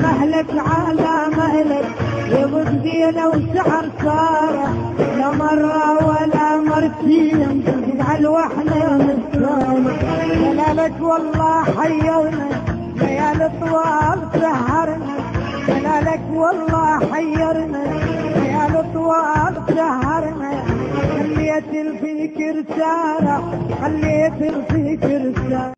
مهلك على مهلك يبدينا وسعر صار لا مرة ولا مرتين تزعل واحنا نتسامح. جلالك والله حيرنا ليالي طوال سهرنا، جلالك والله حيرنا ليالي طوال سهرنا. خليت الفكر سارح خليت الفكر سارح.